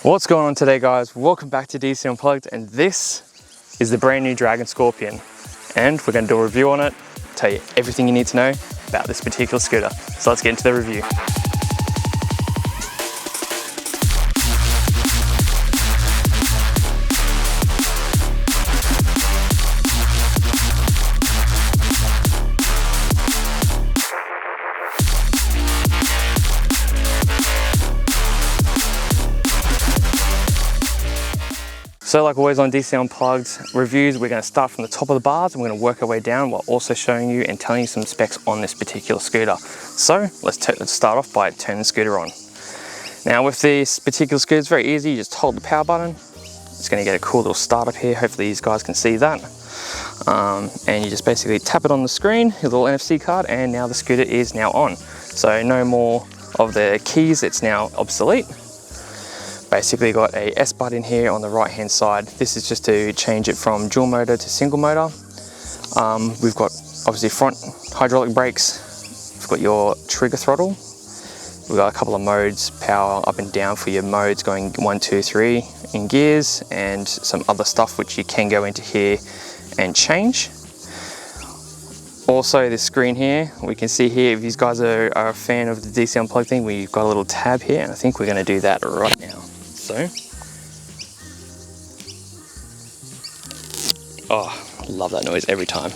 What's going on today, guys? Welcome back to DC Unplugged, and this is the brand new Dragon Scorpion, and we're going to do a review on it, tell you everything you need to know about this particular scooter. So let's get into the review. So like always on DC Unplugged reviews, we're going to start from the top of the bars and we're going to work our way down while also showing you and telling you some specs on this particular scooter. So let's start off by turning the scooter on. Now with this particular scooter, it's very easy. You just hold the power button. It's going to get a cool little start up here. Hopefully these guys can see that. And you just basically tap it on the screen, your little NFC card, and now the scooter is now on. So no more of the keys, it's now obsolete. Basically got a S button here on the right hand side. This is just to change it from dual motor to single motor. We've got obviously front hydraulic brakes. We've got your trigger throttle. We've got a couple of modes, power up and down for your modes going 1, 2, 3 in gears, and some other stuff which you can go into here and change. Also this screen here, we can see here, if you guys are a fan of the DC Unplugged thing, we've got a little tab here, and I think we're going to do that right now. So, oh, I love that noise every time.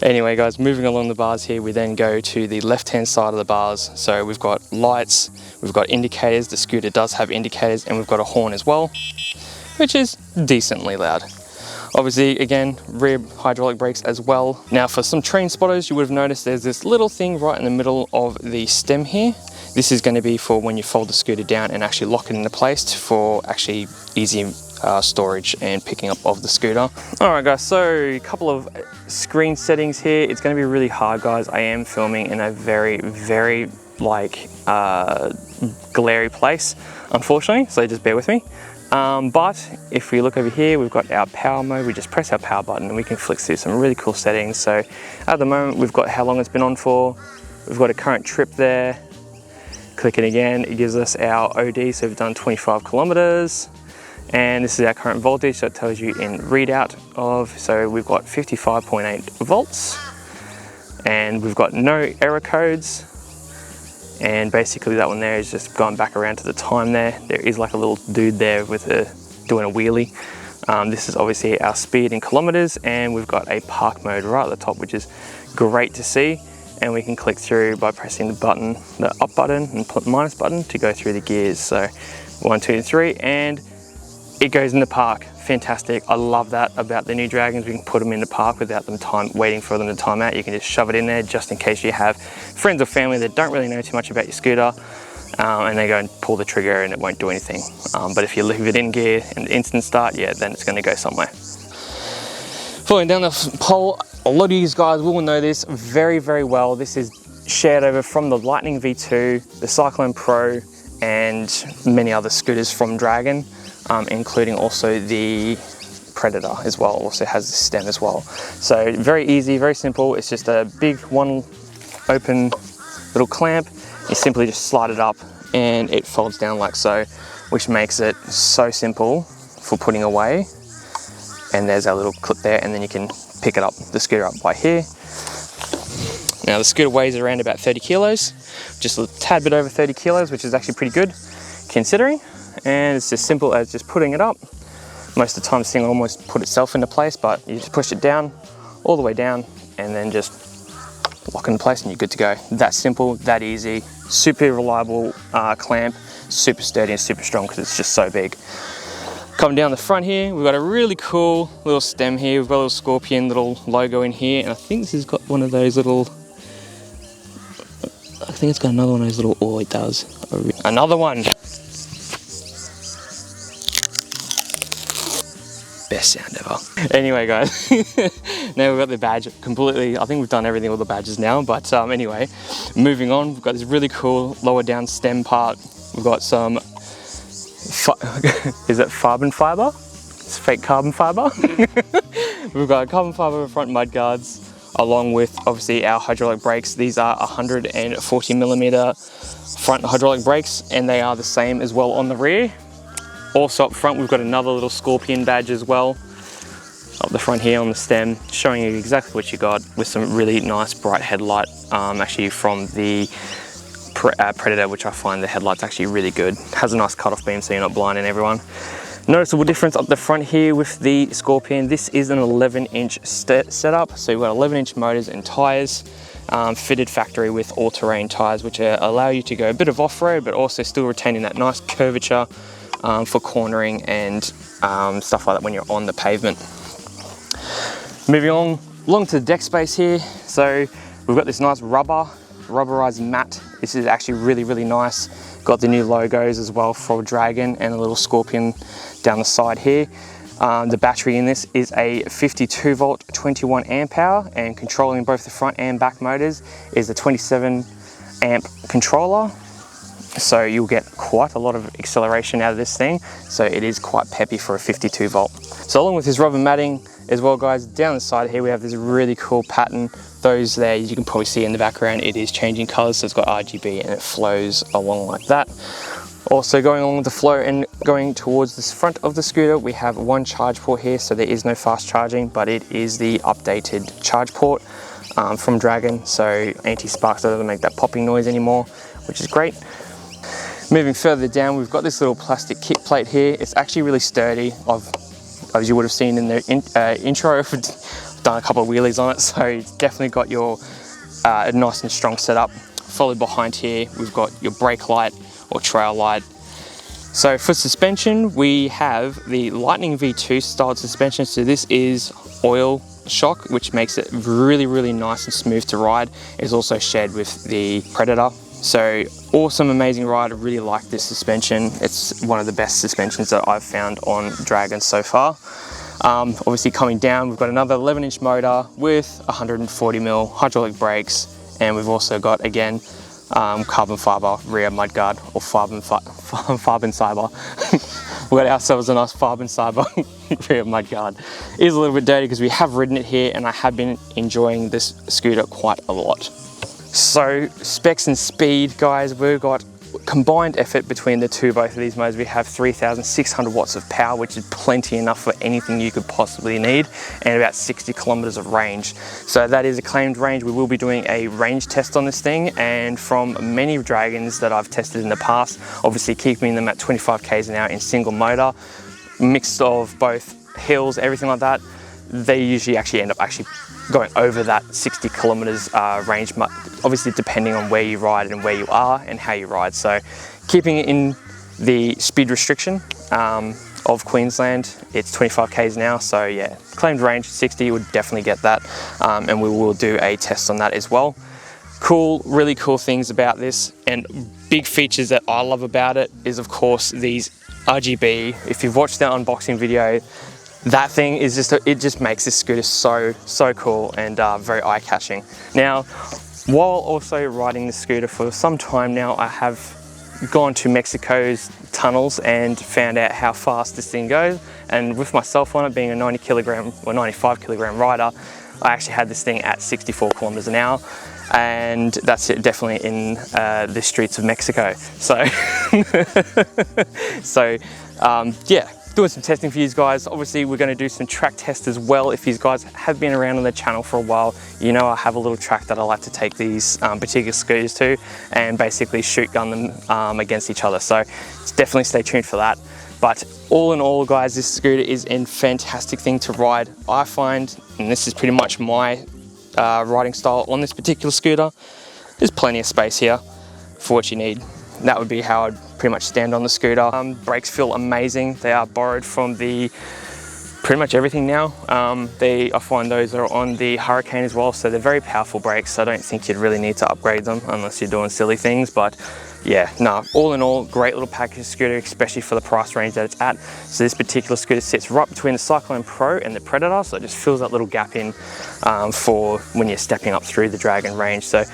Anyway guys, moving along the bars here, we then go to the left hand side of the bars. So we've got lights, we've got indicators, the scooter does have indicators, and we've got a horn as well, which is decently loud. Obviously, again, rear hydraulic brakes as well. Now for some train spotters, you would have noticed there's this little thing right in the middle of the stem here. This is going to be for when you fold the scooter down and actually lock it into place for actually easy storage and picking up of the scooter. Alright guys, so a couple of screen settings here. It's going to be really hard, guys. I am filming in a very glary place, unfortunately, so just bear with me. But if we look over here, we've got our power mode. We just press our power button and we can flick through some really cool settings. So at the moment, we've got how long it's been on for. We've got a current trip there. Click it again, it gives us our OD, so we've done 25 kilometers. And this is our current voltage, so it tells you in readout of, so we've got 55.8 volts. And we've got no error codes. And basically that one there is just going back around to the time there. There is like a little dude there with doing a wheelie. This is obviously our speed in kilometers, and we've got a park mode right at the top, which is great to see. And we can click through by pressing the button, the up button and minus button to go through the gears. So 1, 2, 3, and it goes in the park. Fantastic. I love that about the new Dragons. We can put them in the park without them waiting for them to time out. You can just shove it in there just in case you have friends or family that don't really know too much about your scooter, and they go and pull the trigger and it won't do anything. But if you leave it in gear and instant start, yeah, then it's going to go somewhere. Falling down the pole, a lot of you guys will know this very well. This is shared over from the Lightning V2, the Cyclone Pro, and many other scooters from Dragon, including also the Predator as well, also has the stem as well. So very easy, very simple. It's just a big one open little clamp. You simply just slide it up and it folds down like so, which makes it so simple for putting away. And there's our little clip there, and then you can pick it up, the scooter up by here. Now the scooter weighs around about 30 kilos, just a tad bit over 30 kilos, which is actually pretty good considering. And it's as simple as just putting it up. Most of the time this thing will almost put itself into place, but you just push it down, all the way down, and then just lock it in place and you're good to go. That simple, that easy, super reliable clamp, super sturdy and super strong because it's just so big. Coming down the front here, we've got a really cool little stem here. We've got a little scorpion little logo in here, and I think this has got one of those little, I think it's got another one of those little, oh it does, another one. Best sound ever. Anyway guys, now we've got the badge completely, I think we've done everything with the badges now, but anyway, moving on, we've got this really cool lower down stem part. We've got some is it carbon fiber? It's fake carbon fiber. We've got carbon fiber front mud guards, along with obviously our hydraulic brakes. These are 140mm front hydraulic brakes, and they are the same as well on the rear. Also up front, we've got another little Scorpion badge as well up the front here on the stem, showing you exactly what you got, with some really nice bright headlight, actually from the Predator, which I find the headlight's actually really good. Has a nice cutoff beam so you're not blinding everyone. Noticeable difference up the front here with the Scorpion. This is an 11-inch setup, so you've got 11-inch motors and tires, fitted factory with all-terrain tires, which allow you to go a bit of off-road, but also still retaining that nice curvature for cornering and stuff like that when you're on the pavement. Moving on along to the deck space here, so we've got this nice rubberized mat. This is actually really nice. Got the new logos as well for Dragon and a little Scorpion down the side here. The battery in this is a 52 volt 21 amp hour, and controlling both the front and back motors is a 27 amp controller. So you'll get quite a lot of acceleration out of this thing. So it is quite peppy for a 52 volt. So along with this rubber matting as well, guys, down the side here we have this really cool pattern. Those there, you can probably see in the background, it is changing colors, so it's got RGB and it flows along like that. Also going along with the flow and going towards the front of the scooter, we have one charge port here, so there is no fast charging, but it is the updated charge port from Dragon, so anti-spark doesn't make that popping noise anymore, which is great. Moving further down, we've got this little plastic kick plate here. It's actually really sturdy. As you would have seen in the intro, I've done a couple of wheelies on it, so it's definitely got your nice and strong setup. Followed behind here, we've got your brake light or trail light. So for suspension, we have the Lightning V2 styled suspension. So this is oil shock, which makes it really nice and smooth to ride. It's also shared with the Predator. So awesome, amazing ride. I really like this suspension. It's one of the best suspensions that I've found on Dragon so far. Obviously coming down, we've got another 11-inch motor with 140mm hydraulic brakes, and we've also got, again, carbon fiber rear mudguard, or carbon fiber. We got ourselves a nice carbon fiber rear mudguard. It is a little bit dirty because we have ridden it here, and I have been enjoying this scooter quite a lot. So specs and speed, guys, we've got combined effort between both of these modes. We have 3,600 watts of power, which is plenty enough for anything you could possibly need, and about 60 kilometers of range. So that is a claimed range. We will be doing a range test on this thing, and from many Dragons that I've tested in the past, obviously keeping them at 25 k's an hour in single motor, mixed of both hills, everything like that, they usually end up going over that 60 kilometers range, obviously depending on where you ride and where you are and how you ride. So keeping it in the speed restriction of Queensland, it's 25 k's an hour. So yeah, claimed range 60 would definitely get that, and we will do a test on that as well. Really cool things about this, and big features that I love about it is, of course, these RGB. If you've watched the unboxing video, that thing is it just makes this scooter so cool and very eye-catching. Now, while also riding the scooter for some time now, I have gone to Mexico's tunnels and found out how fast this thing goes. And with myself on it, being a 90 kilogram or 95 kilogram rider, I actually had this thing at 64 kilometers an hour. And that's it, definitely in the streets of Mexico. So, yeah. Doing some testing for you guys. Obviously we're going to do some track tests as well. If you guys have been around on the channel for a while, you know I have a little track that I like to take these particular scooters to and basically shoot gun them against each other. So definitely stay tuned for that. But all in all, guys, this scooter is a fantastic thing to ride. I find, and this is pretty much my riding style on this particular scooter, there's plenty of space here for what you need. That would be how I'd pretty much stand on the scooter. Brakes feel amazing. They are borrowed from pretty much everything now. I find those are on the Hurricane as well, so they're very powerful brakes. So I don't think you'd really need to upgrade them unless you're doing silly things. But yeah, no, all in all, great little package scooter, especially for the price range that it's at. So this particular scooter sits right between the Cyclone Pro and the Predator, so it just fills that little gap in for when you're stepping up through the Dragon range. So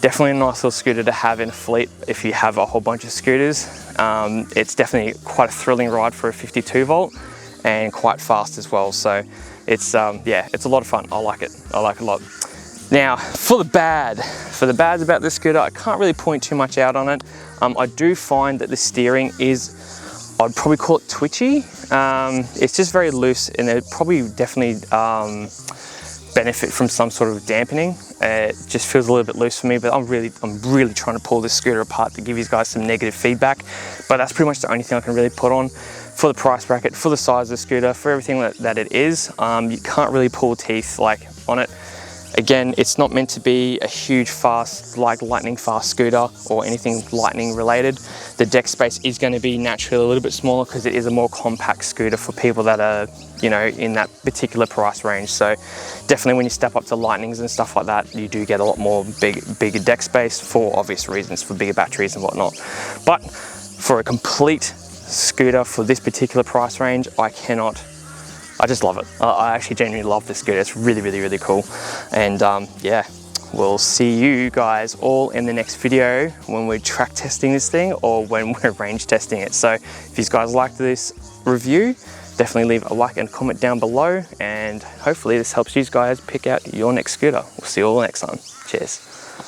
definitely a nice little scooter to have in a fleet if you have a whole bunch of scooters. It's definitely quite a thrilling ride for a 52 volt and quite fast as well. So it's yeah, it's a lot of fun. I like it a lot. Now for the bads about this scooter, I can't really point too much out on it. I do find that the steering is, I'd probably call it twitchy. It's just very loose, and it probably definitely benefit from some sort of dampening. It just feels a little bit loose for me, but I'm really trying to pull this scooter apart to give you guys some negative feedback. But that's pretty much the only thing I can really put on for the price bracket, for the size of the scooter, for everything that it is. You can't really pull teeth like on it. Again, it's not meant to be a huge fast, like lightning fast scooter or anything lightning related. The deck space is going to be naturally a little bit smaller because it is a more compact scooter for people that are, you know, in that particular price range. So definitely when you step up to lightnings and stuff like that, you do get a lot more bigger deck space for obvious reasons, for bigger batteries and whatnot. But for a complete scooter for this particular price range, I just love it. I actually genuinely love this scooter. It's really cool. And yeah, we'll see you guys all in the next video when we're track testing this thing or when we're range testing it. So if you guys liked this review, definitely leave a like and comment down below, and hopefully this helps you guys pick out your next scooter. We'll see you all next time. Cheers.